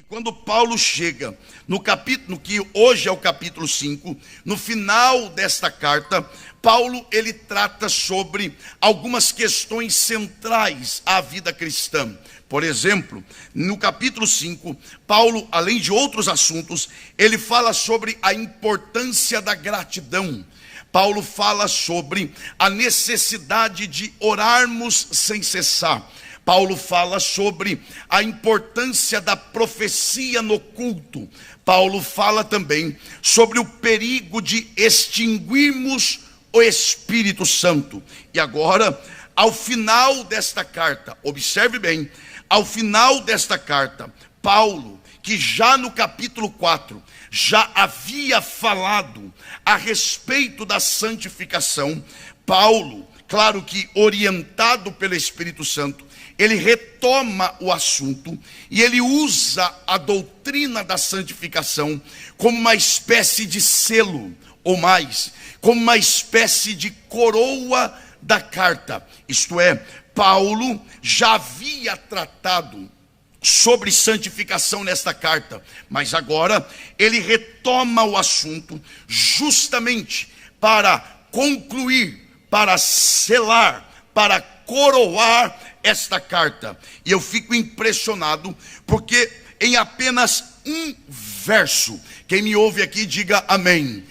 quando Paulo chega no capítulo, que hoje é o capítulo 5, no final desta carta, Paulo ele trata sobre algumas questões centrais à vida cristã. Por exemplo, no capítulo 5, Paulo, além de outros assuntos, ele fala sobre a importância da gratidão. Paulo fala sobre a necessidade de orarmos sem cessar. Paulo fala sobre a importância da profecia no culto. Paulo fala também sobre o perigo de extinguirmos o Espírito Santo. E agora, ao final desta carta, observe bem, ao final desta carta, Paulo, que já no capítulo 4, já havia falado a respeito da santificação, Paulo, claro que orientado pelo Espírito Santo, ele retoma o assunto e ele usa a doutrina da santificação como uma espécie de selo, ou mais, como uma espécie de coroa da carta. Isto é, Paulo já havia tratado sobre santificação nesta carta, mas agora ele retoma o assunto justamente para concluir, para selar, para coroar esta carta. E eu fico impressionado porque em apenas um verso, quem me ouve aqui diga amém,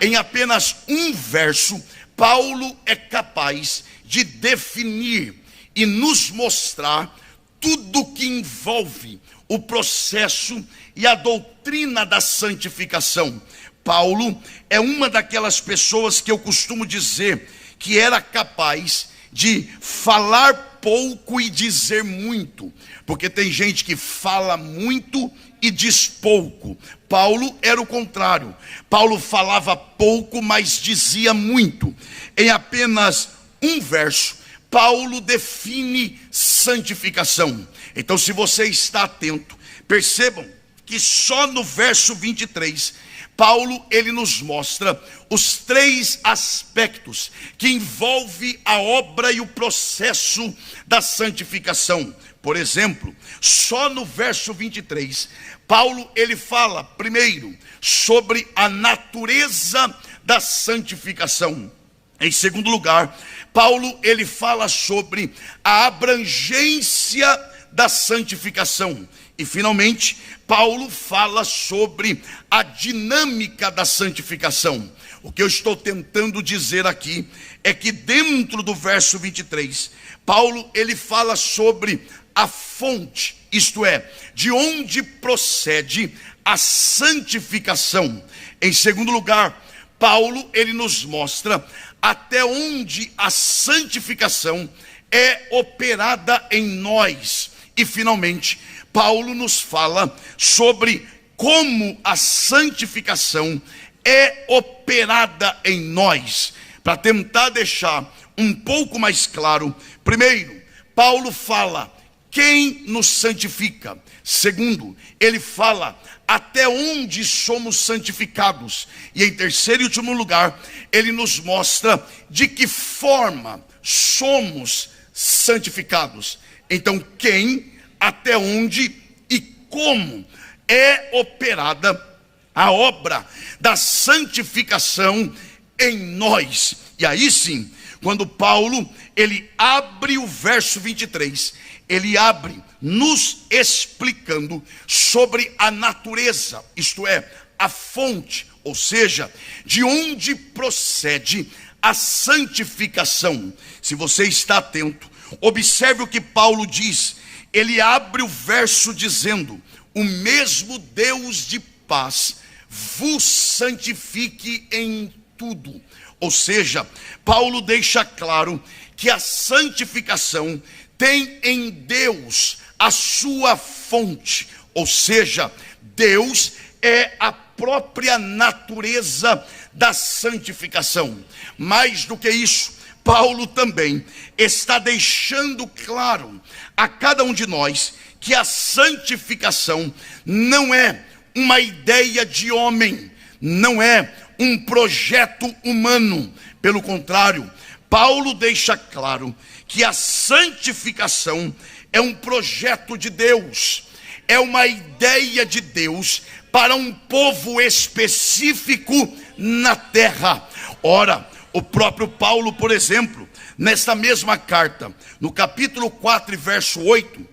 em apenas um verso, Paulo é capaz de definir e nos mostrar tudo que envolve o processo e a doutrina da santificação. Paulo é uma daquelas pessoas que eu costumo dizer que era capaz de falar pouco e dizer muito, porque tem gente que fala muito e diz pouco. Paulo era o contrário. Paulo falava pouco, mas dizia muito. Em apenas um verso, Paulo define santificação. Então, se você está atento, percebam que só no verso 23, Paulo ele nos mostra os três aspectos que envolve a obra e o processo da santificação. Por exemplo, só no verso 23, Paulo ele fala primeiro sobre a natureza da santificação. Em segundo lugar, Paulo ele fala sobre a abrangência da santificação. E finalmente, Paulo fala sobre a dinâmica da santificação. O que eu estou tentando dizer aqui é que dentro do verso 23, Paulo ele fala sobre a fonte, isto é, de onde procede a santificação. Em segundo lugar, Paulo ele nos mostra até onde a santificação é operada em nós. E finalmente, Paulo nos fala sobre como a santificação é operada em nós. Para tentar deixar um pouco mais claro, primeiro, Paulo fala quem nos santifica. Segundo, ele fala até onde somos santificados. E em terceiro e último lugar, ele nos mostra de que forma somos santificados. Então, quem, até onde e como é operada a obra da santificação em nós. E aí sim, quando Paulo ele abre o verso 23, ele abre nos explicando sobre a natureza, isto é, a fonte, ou seja, de onde procede a santificação. Se você está atento, observe o que Paulo diz. Ele abre o verso dizendo: o mesmo Deus de paz vos santifique em tudo. Ou seja, Paulo deixa claro que a santificação tem em Deus a sua fonte. Ou seja, Deus é a própria natureza da santificação. Mais do que isso, Paulo também está deixando claro a cada um de nós que a santificação não é uma ideia de homem, não é um projeto humano. Pelo contrário, Paulo deixa claro que a santificação é um projeto de Deus, é uma ideia de Deus para um povo específico na terra. Ora, o próprio Paulo, por exemplo, nesta mesma carta, no capítulo 4 e verso 8,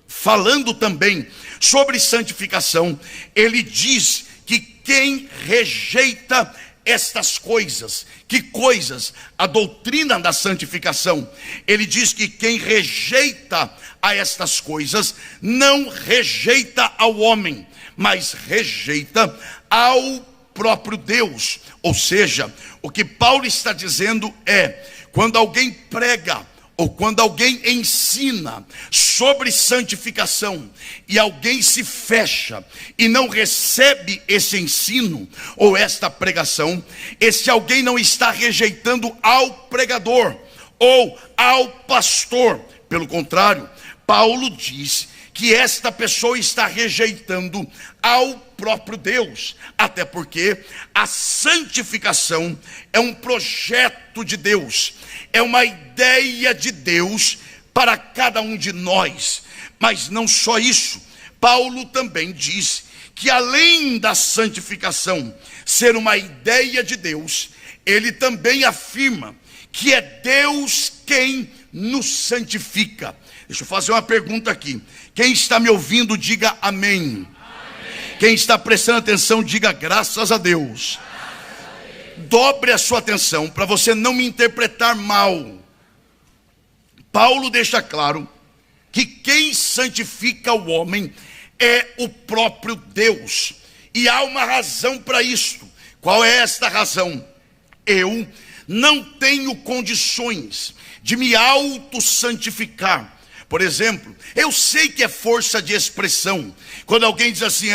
falando também sobre santificação, ele diz que quem rejeita estas coisas, que coisas? A doutrina da santificação. Ele diz que quem rejeita a estas coisas, não rejeita ao homem, mas rejeita ao próprio Deus. Ou seja, o que Paulo está dizendo é, quando alguém prega, ou quando alguém ensina sobre santificação, e alguém se fecha e não recebe esse ensino, ou esta pregação, esse alguém não está rejeitando ao pregador, ou ao pastor. Pelo contrário, Paulo diz que esta pessoa está rejeitando ao próprio Deus, até porque a santificação é um projeto de Deus, é uma ideia de Deus para cada um de nós. Mas não só isso, Paulo também diz que além da santificação ser uma ideia de Deus, ele também afirma que é Deus quem nos santifica. Deixa eu fazer uma pergunta aqui. Quem está me ouvindo, diga amém. Quem está prestando atenção, diga graças a Deus. Dobre a sua atenção para você não me interpretar mal. Paulo deixa claro que quem santifica o homem é o próprio Deus. E há uma razão para isso. Qual é esta razão? Eu não tenho condições de me auto-santificar. Por exemplo, eu sei que é força de expressão. Quando alguém diz assim,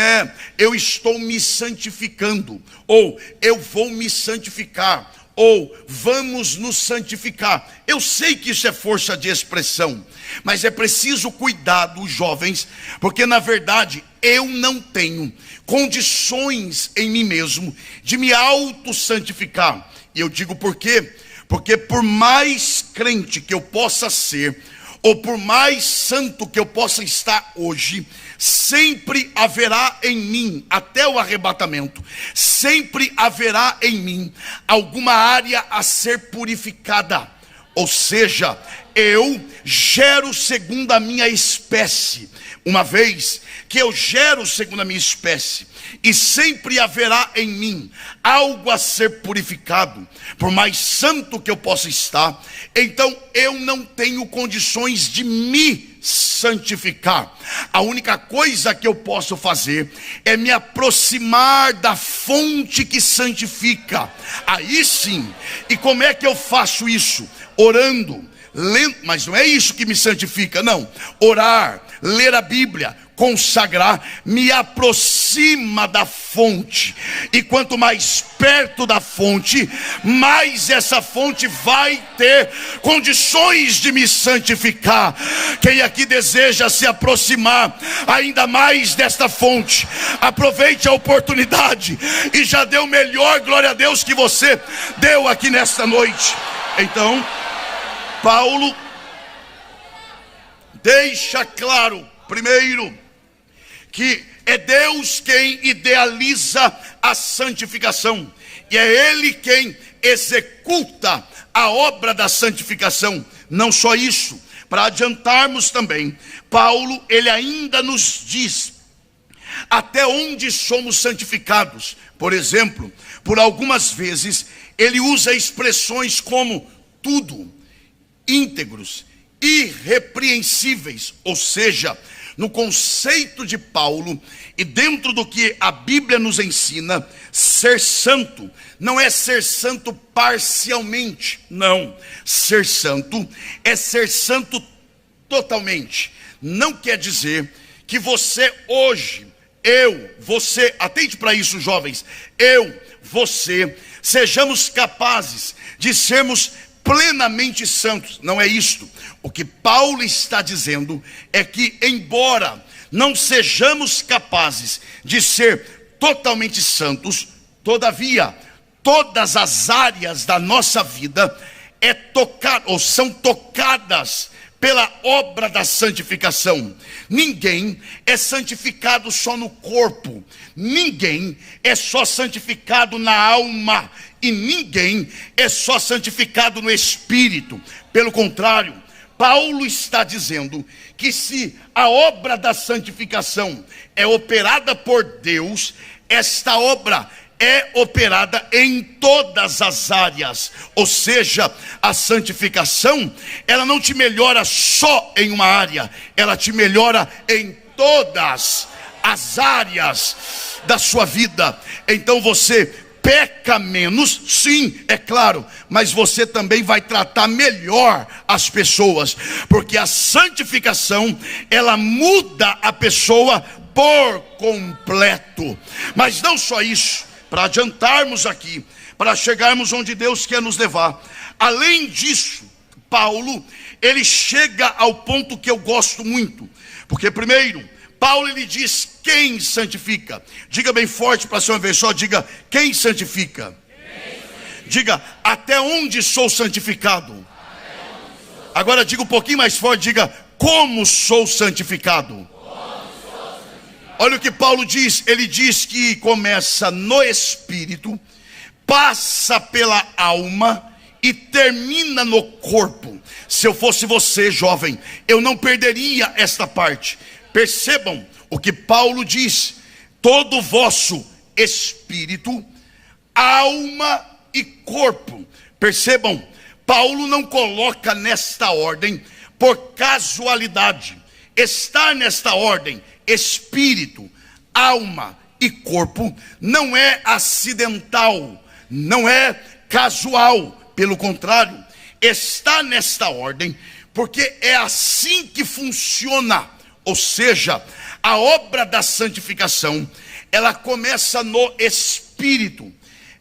eu estou me santificando, ou eu vou me santificar, ou vamos nos santificar. Eu sei que isso é força de expressão, mas é preciso cuidado, jovens, porque na verdade eu não tenho condições em mim mesmo de me auto-santificar. E eu digo por quê? Porque por mais crente que eu possa ser, ou por mais santo que eu possa estar hoje, sempre haverá em mim, até o arrebatamento, sempre haverá em mim alguma área a ser purificada. Ou seja, eu gero segundo a minha espécie. Uma vez que eu gero segundo a minha espécie, e sempre haverá em mim algo a ser purificado, por mais santo que eu possa estar, então eu não tenho condições de me santificar. A única coisa que eu posso fazer é me aproximar da fonte que santifica. Aí sim. E como é que eu faço isso? Orando, lendo, mas não é isso que me santifica, não. Orar, ler a Bíblia, consagrar, me aproxima da fonte. E quanto mais perto da fonte, mais essa fonte vai ter condições de me santificar. Quem aqui deseja se aproximar ainda mais desta fonte, aproveite a oportunidade e já dê o melhor, glória a Deus, que você deu aqui nesta noite. Então, Paulo deixa claro, primeiro, que é Deus quem idealiza a santificação, e é Ele quem executa a obra da santificação. Não só isso, para adiantarmos também, Paulo, ele ainda nos diz até onde somos santificados. Por exemplo, por algumas vezes, ele usa expressões como tudo, íntegros, irrepreensíveis, ou seja, no conceito de Paulo e dentro do que a Bíblia nos ensina, ser santo não é ser santo parcialmente, não. Ser santo é ser santo totalmente. Não quer dizer que você hoje, você, atente para isso, jovens, você, sejamos capazes de sermos plenamente santos. Não é isto. O que Paulo está dizendo é que, embora não sejamos capazes de ser totalmente santos, todavia, todas as áreas da nossa vida são tocadas pela obra da santificação. Ninguém é santificado só no corpo, ninguém é só santificado na alma, e ninguém é só santificado no espírito. Pelo contrário, Paulo está dizendo que se a obra da santificação é operada por Deus, esta obra é operada em todas as áreas. Ou seja, a santificação, ela não te melhora só em uma área, ela te melhora em todas as áreas da sua vida. Então você peca menos, sim, é claro, mas você também vai tratar melhor as pessoas, porque a santificação, ela muda a pessoa por completo. Mas não só isso, para adiantarmos aqui, para chegarmos onde Deus quer nos levar. Além disso, Paulo, ele chega ao ponto que eu gosto muito, porque primeiro, Paulo ele diz quem santifica. Diga bem forte para ser uma vez só, diga quem santifica. Diga até onde sou santificado. Agora diga um pouquinho mais forte, diga como sou santificado. Olha o que Paulo diz, ele diz que começa no espírito, passa pela alma e termina no corpo. Se eu fosse você, jovem, eu não perderia esta parte. Percebam o que Paulo diz: todo o vosso espírito, alma e corpo. Percebam, Paulo não coloca nesta ordem por casualidade. Estar nesta ordem, espírito, alma e corpo, não é acidental, não é casual. Pelo contrário, está nesta ordem porque é assim que funciona. Ou seja, a obra da santificação, ela começa no espírito,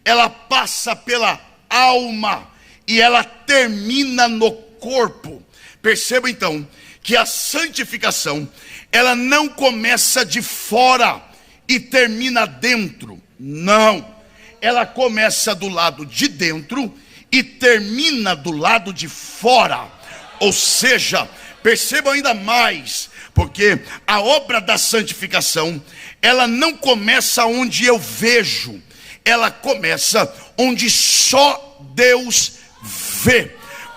ela passa pela alma e ela termina no corpo. Perceba então que a santificação, ela não começa de fora e termina dentro. Não, ela começa do lado de dentro e termina do lado de fora. Ou seja, percebam ainda mais, porque a obra da santificação, ela não começa onde eu vejo, ela começa onde só Deus vê.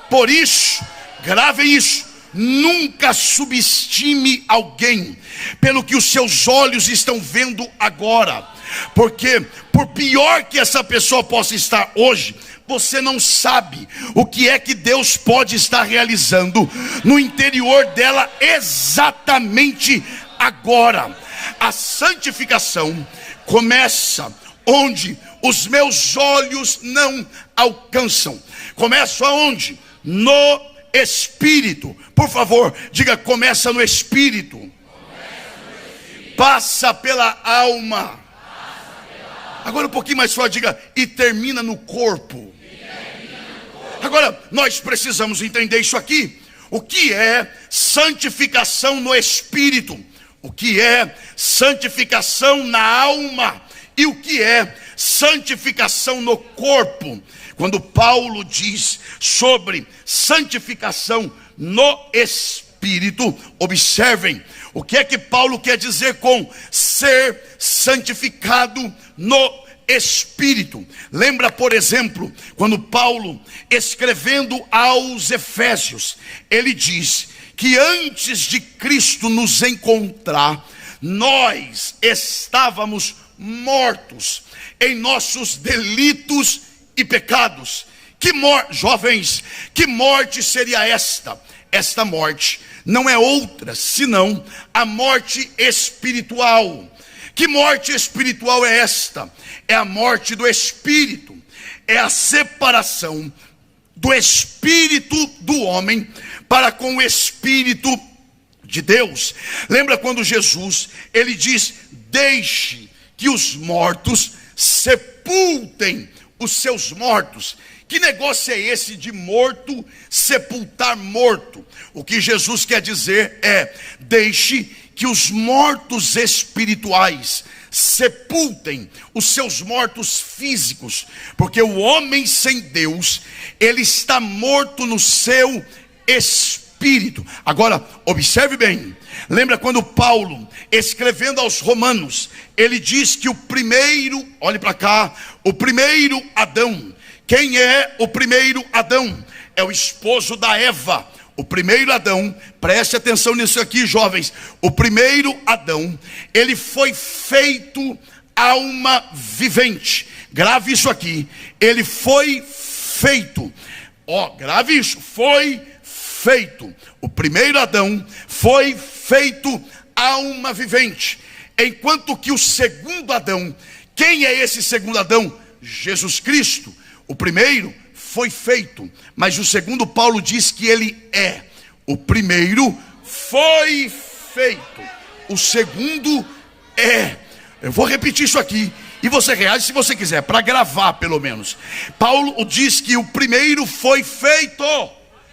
Por isso, gravem isso, nunca subestime alguém pelo que os seus olhos estão vendo agora, porque por pior que essa pessoa possa estar hoje, você não sabe o que é que Deus pode estar realizando no interior dela exatamente agora. A santificação começa onde os meus olhos não alcançam. Começa aonde? No espírito. Por favor, diga: começa no espírito. Passa pela alma. Agora um pouquinho mais forte, diga: e termina no corpo. Agora, nós precisamos entender isso aqui. O que é santificação no espírito? O que é santificação na alma? E o que é santificação no corpo? Quando Paulo diz sobre santificação no espírito, observem o que é que Paulo quer dizer com ser santificado no espírito. Lembra, por exemplo, quando Paulo, escrevendo aos Efésios, ele diz que antes de Cristo nos encontrar, nós estávamos mortos em nossos delitos e pecados. Jovens, que morte seria esta? Esta morte não é outra senão a morte espiritual. Que morte espiritual é esta? É a morte do espírito, é a separação do espírito do homem para com o espírito de Deus. Lembra quando Jesus, ele diz: deixe que os mortos sepultem os seus mortos. Que negócio é esse de morto sepultar morto? O que Jesus quer dizer é: deixe que os mortos espirituais sepultem os seus mortos físicos, porque o homem sem Deus, ele está morto no seu espírito. Espírito. Agora, observe bem. Lembra quando Paulo, escrevendo aos Romanos, ele diz que o primeiro, olhe para cá, o primeiro Adão. Quem é o primeiro Adão? É o esposo da Eva. O primeiro Adão, preste atenção nisso aqui, jovens. O primeiro Adão, ele foi feito alma vivente. Grave isso aqui. Ele foi feito. Grave isso. Foi feito. O primeiro Adão foi feito alma vivente. Enquanto que o segundo Adão, quem é esse segundo Adão? Jesus Cristo. O primeiro foi feito, mas o segundo Paulo diz que ele é. O primeiro foi feito, o segundo é. Eu vou repetir isso aqui e você reage se você quiser, para gravar pelo menos. Paulo diz que o primeiro foi feito,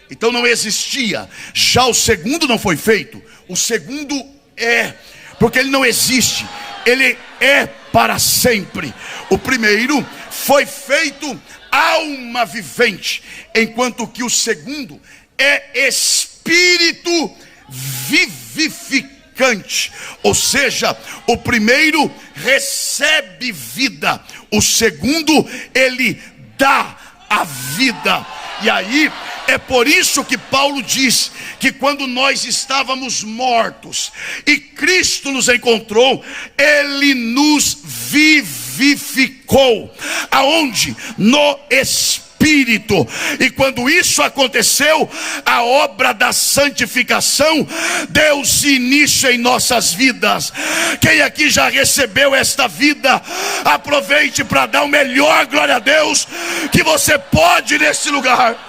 então não existia. Já o segundo não foi feito, o segundo é, porque ele não existe, ele é para sempre. O primeiro foi feito alma vivente, enquanto que o segundo é espírito vivificante. Ou seja, o primeiro recebe vida, o segundo ele dá a vida. E aí é por isso que Paulo diz que quando nós estávamos mortos e Cristo nos encontrou, ele nos vivificou. Aonde? No Espírito. E quando isso aconteceu, a obra da santificação deu-se início em nossas vidas. Quem aqui já recebeu esta vida, aproveite para dar o melhor glória a Deus que você pode nesse lugar.